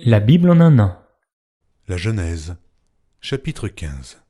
La Bible en un an. La Genèse, chapitre 15.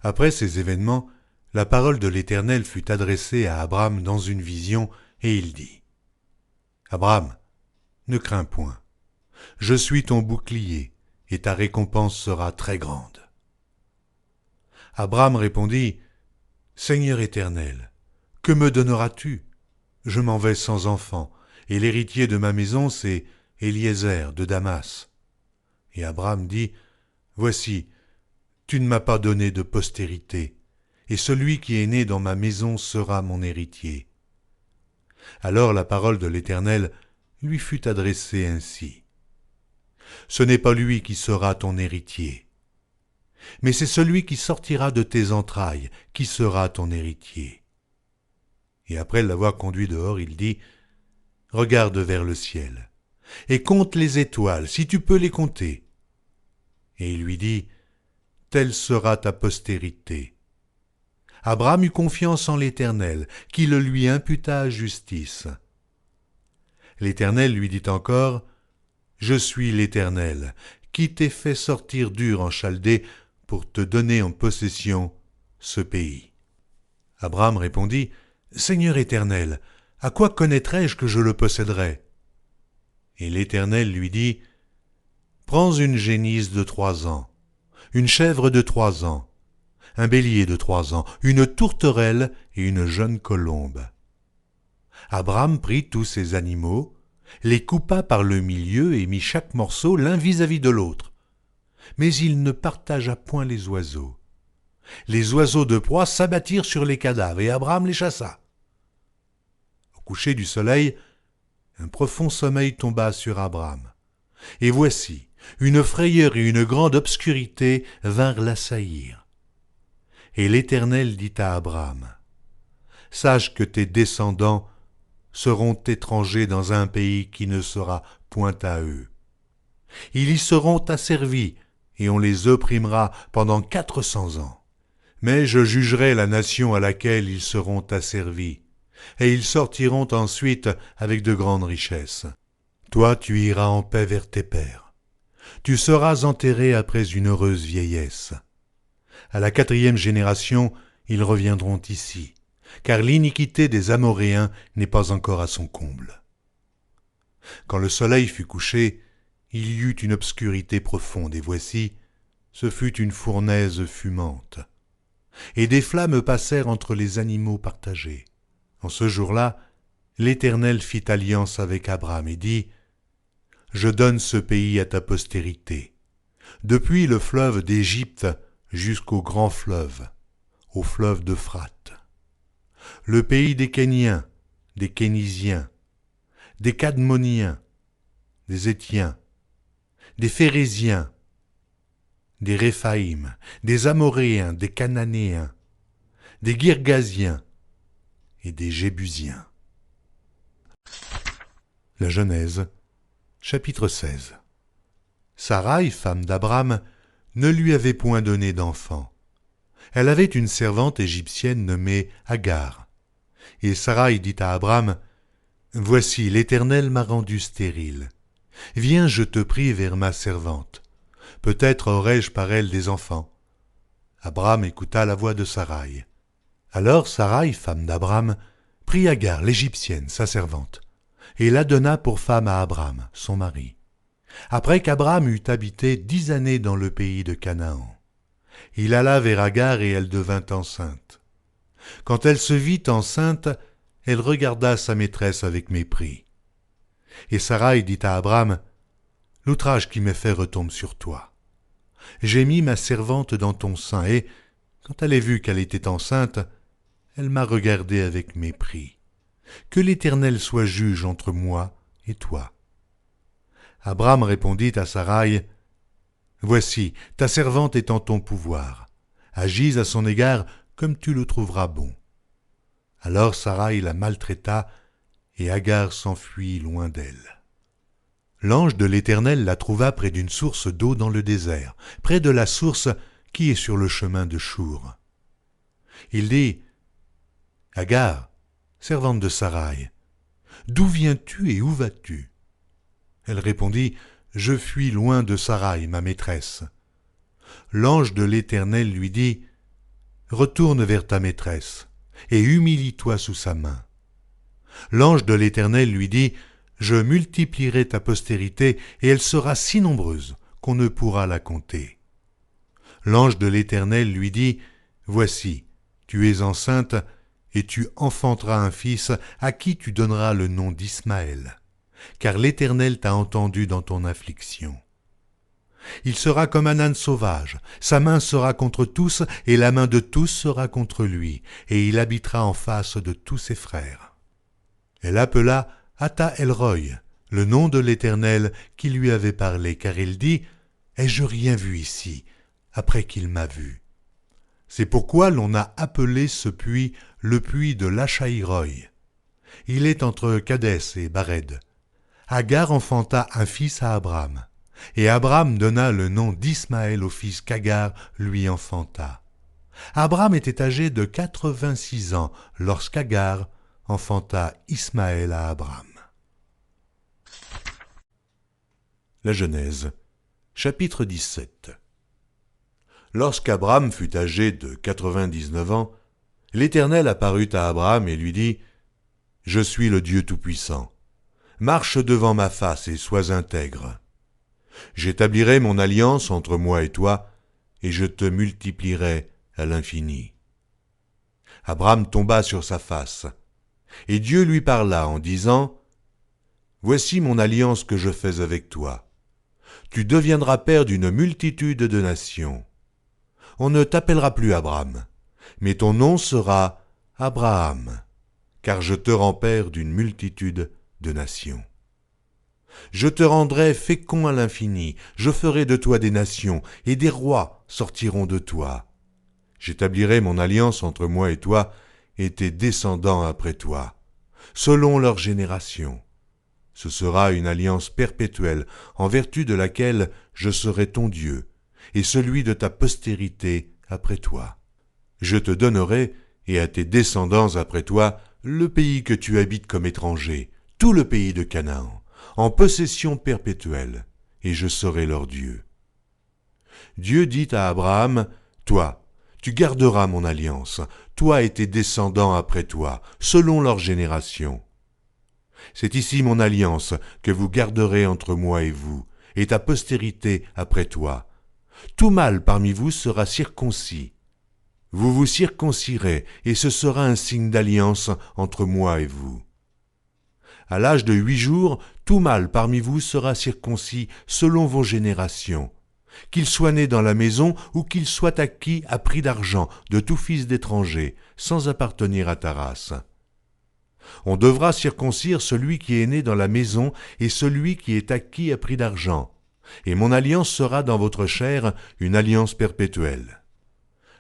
Après ces événements, la parole de l'Éternel fut adressée à Abraham dans une vision, et il dit : Abraham, ne crains point, je suis ton bouclier, et ta récompense sera très grande. Abraham répondit : Seigneur Éternel, que me donneras-tu ? Je m'en vais sans enfant, et l'héritier de ma maison, c'est Éliézer de Damas. Et Abraham dit : Voici, tu ne m'as pas donné de postérité, et celui qui est né dans ma maison sera mon héritier. Alors la parole de l'Éternel lui fut adressée ainsi : Ce n'est pas lui qui sera ton héritier, mais c'est celui qui sortira de tes entrailles qui sera ton héritier. Et après l'avoir conduit dehors, il dit : Regarde vers le ciel, et compte les étoiles, si tu peux les compter. Et il lui dit : Telle sera ta postérité. Abraham eut confiance en l'Éternel, qui le lui imputa à justice. L'Éternel lui dit encore : Je suis l'Éternel, qui t'ai fait sortir d'Ur en Chaldée pour te donner en possession ce pays. Abraham répondit : Seigneur Éternel, à quoi connaîtrai-je que je le posséderai ? Et l'Éternel lui dit : Prends une génisse de 3 ans, une chèvre de 3 ans, un bélier de 3 ans, une tourterelle et une jeune colombe. Abraham prit tous ces animaux, les coupa par le milieu et mit chaque morceau l'un vis-à-vis de l'autre. Mais il ne partagea point les oiseaux. Les oiseaux de proie s'abattirent sur les cadavres et Abraham les chassa. Au coucher du soleil, un profond sommeil tomba sur Abraham. Et voici, une frayeur et une grande obscurité vinrent l'assaillir. Et l'Éternel dit à Abraham : Sache que tes descendants seront étrangers dans un pays qui ne sera point à eux. Ils y seront asservis, et on les opprimera pendant 400 ans. Mais je jugerai la nation à laquelle ils seront asservis, et ils sortiront ensuite avec de grandes richesses. Toi, tu iras en paix vers tes pères. Tu seras enterré après une heureuse vieillesse. À la 4e génération, ils reviendront ici, car l'iniquité des Amoréens n'est pas encore à son comble. Quand le soleil fut couché, il y eut une obscurité profonde, et voici, ce fut une fournaise fumante. Et des flammes passèrent entre les animaux partagés. En ce jour-là, l'Éternel fit alliance avec Abraham et dit : Je donne ce pays à ta postérité, depuis le fleuve d'Égypte jusqu'au grand fleuve, au fleuve d'Euphrate. Le pays des Kéniens, des Kénisiens, des Cadmoniens, des Étiens, des Phéréziens, des Réphaïm, des Amoréens, des Cananéens, des Girgasiens et des Jébusiens. La Genèse, chapitre 16. Saraï, femme d'Abraham, ne lui avait point donné d'enfant. Elle avait une servante égyptienne nommée Agar. Et Saraï dit à Abraham : Voici, l'Éternel m'a rendu stérile. Viens, je te prie, vers ma servante. Peut-être aurai-je par elle des enfants. Abraham écouta la voix de Saraï. Alors Saraï, femme d'Abraham, prit Agar, l'Égyptienne, sa servante, et la donna pour femme à Abraham, son mari. Après qu'Abraham eut habité 10 années dans le pays de Canaan, il alla vers Agar et elle devint enceinte. Quand elle se vit enceinte, elle regarda sa maîtresse avec mépris. Et Saraï dit à Abraham : L'outrage qui m'est fait retombe sur toi. J'ai mis ma servante dans ton sein, et, quand elle a vu qu'elle était enceinte, elle m'a regardé avec mépris. Que l'Éternel soit juge entre moi et toi. Abraham répondit à Saraï : Voici, ta servante est en ton pouvoir. Agis à son égard comme tu le trouveras bon. Alors Saraï la maltraita, et Agar s'enfuit loin d'elle. L'ange de l'Éternel la trouva près d'une source d'eau dans le désert, près de la source qui est sur le chemin de Chour. Il dit : Agar, servante de Saraï, d'où viens-tu et où vas-tu ? Elle répondit : je fuis loin de Saraï, ma maîtresse. L'ange de l'Éternel lui dit, retourne vers ta maîtresse, et humilie-toi sous sa main. L'ange de l'Éternel lui dit, je multiplierai ta postérité, et elle sera si nombreuse qu'on ne pourra la compter. L'ange de l'Éternel lui dit, voici, tu es enceinte, et tu enfanteras un fils à qui tu donneras le nom d'Ismaël, car l'Éternel t'a entendu dans ton affliction. Il sera comme un âne sauvage, sa main sera contre tous, et la main de tous sera contre lui, et il habitera en face de tous ses frères. Elle appela Ata El-Roy, le nom de l'Éternel qui lui avait parlé, car il dit, ai-je rien vu ici, après qu'il m'a vu? C'est pourquoi l'on a appelé ce puits le puits de Lachaïroï. Il est entre Kadès et Bared. Agar enfanta un fils à Abram, et Abram donna le nom d'Ismaël au fils qu'Agar lui enfanta. Abram était âgé de 86 ans lorsqu'Agar enfanta Ismaël à Abram. La Genèse, chapitre 17. Lorsqu'Abram fut âgé de 99 ans, l'Éternel apparut à Abram et lui dit, « Je suis le Dieu Tout-Puissant. Marche devant ma face et sois intègre. J'établirai mon alliance entre moi et toi, et je te multiplierai à l'infini. » Abram tomba sur sa face, et Dieu lui parla en disant, « Voici mon alliance que je fais avec toi. Tu deviendras père d'une multitude de nations. On ne t'appellera plus Abram, mais ton nom sera Abraham, car je te rends père d'une multitude de nations. Je te rendrai fécond à l'infini, je ferai de toi des nations, et des rois sortiront de toi. J'établirai mon alliance entre moi et toi, et tes descendants après toi, selon leur génération. Ce sera une alliance perpétuelle, en vertu de laquelle je serai ton Dieu, et celui de ta postérité après toi. Je te donnerai, et à tes descendants après toi, le pays que tu habites comme étranger, tout le pays de Canaan, en possession perpétuelle, et je serai leur Dieu. Dieu dit à Abraham, « Toi, tu garderas mon alliance, toi et tes descendants après toi, selon leur génération. C'est ici mon alliance que vous garderez entre moi et vous, et ta postérité après toi. Tout mâle parmi vous sera circoncis. Vous vous circoncirez, et ce sera un signe d'alliance entre moi et vous. À l'âge de 8 jours, tout mâle parmi vous sera circoncis selon vos générations, qu'il soit né dans la maison ou qu'il soit acquis à prix d'argent de tout fils d'étranger, sans appartenir à ta race. On devra circoncire celui qui est né dans la maison et celui qui est acquis à prix d'argent, et mon alliance sera dans votre chair une alliance perpétuelle.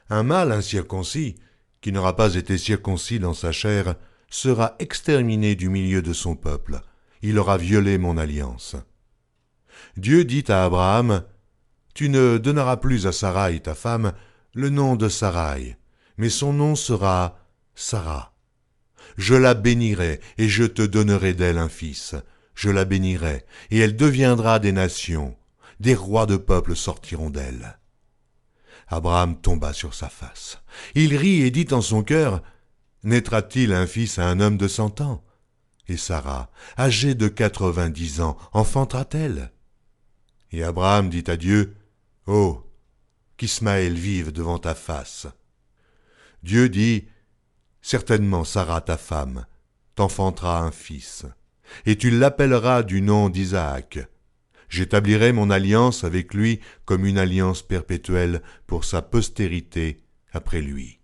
Un mâle incirconcis, qui n'aura pas été circoncis dans sa chair, sera exterminé du milieu de son peuple. Il aura violé mon alliance. » Dieu dit à Abraham, « Tu ne donneras plus à Saraï, ta femme, le nom de Saraï, mais son nom sera Sarah. Je la bénirai, et je te donnerai d'elle un fils. Je la bénirai, et elle deviendra des nations. Des rois de peuples sortiront d'elle. » Abraham tomba sur sa face. Il rit et dit en son cœur, « Naîtra-t-il un fils à un homme de 100 ans? Et Sarah, âgée de 90 ans, enfantera-t-elle? » Et Abraham dit à Dieu, « Oh, qu'Ismaël vive devant ta face. » Dieu dit, « Certainement Sarah, ta femme, t'enfantera un fils, et tu l'appelleras du nom d'Isaac. J'établirai mon alliance avec lui comme une alliance perpétuelle pour sa postérité après lui.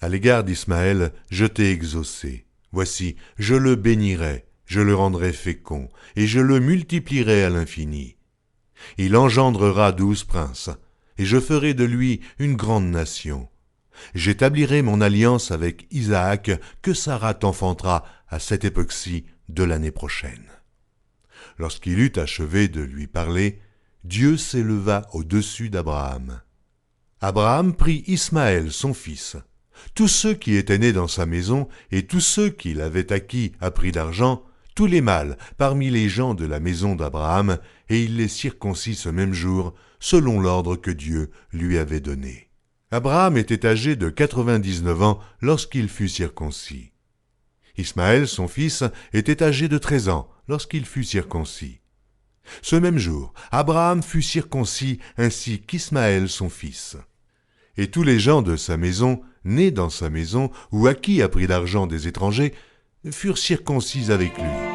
À l'égard d'Ismaël, je t'ai exaucé. Voici, je le bénirai, je le rendrai fécond, et je le multiplierai à l'infini. Il engendrera 12 princes, et je ferai de lui une grande nation. J'établirai mon alliance avec Isaac, que Sarah t'enfantera à cette époque-ci de l'année prochaine. » Lorsqu'il eut achevé de lui parler, Dieu s'éleva au-dessus d'Abraham. Abraham prit Ismaël, son fils. Tous ceux qui étaient nés dans sa maison et tous ceux qu'il avait acquis à prix d'argent, tous les mâles parmi les gens de la maison d'Abraham, et il les circoncit ce même jour, selon l'ordre que Dieu lui avait donné. Abraham était âgé de 99 ans lorsqu'il fut circoncis. Ismaël, son fils, était âgé de 13 ans lorsqu'il fut circoncis. Ce même jour, Abraham fut circoncis ainsi qu'Ismaël, son fils. Et tous les gens de sa maison, nés dans sa maison, ou à qui a pris l'argent des étrangers, furent circoncis avec lui.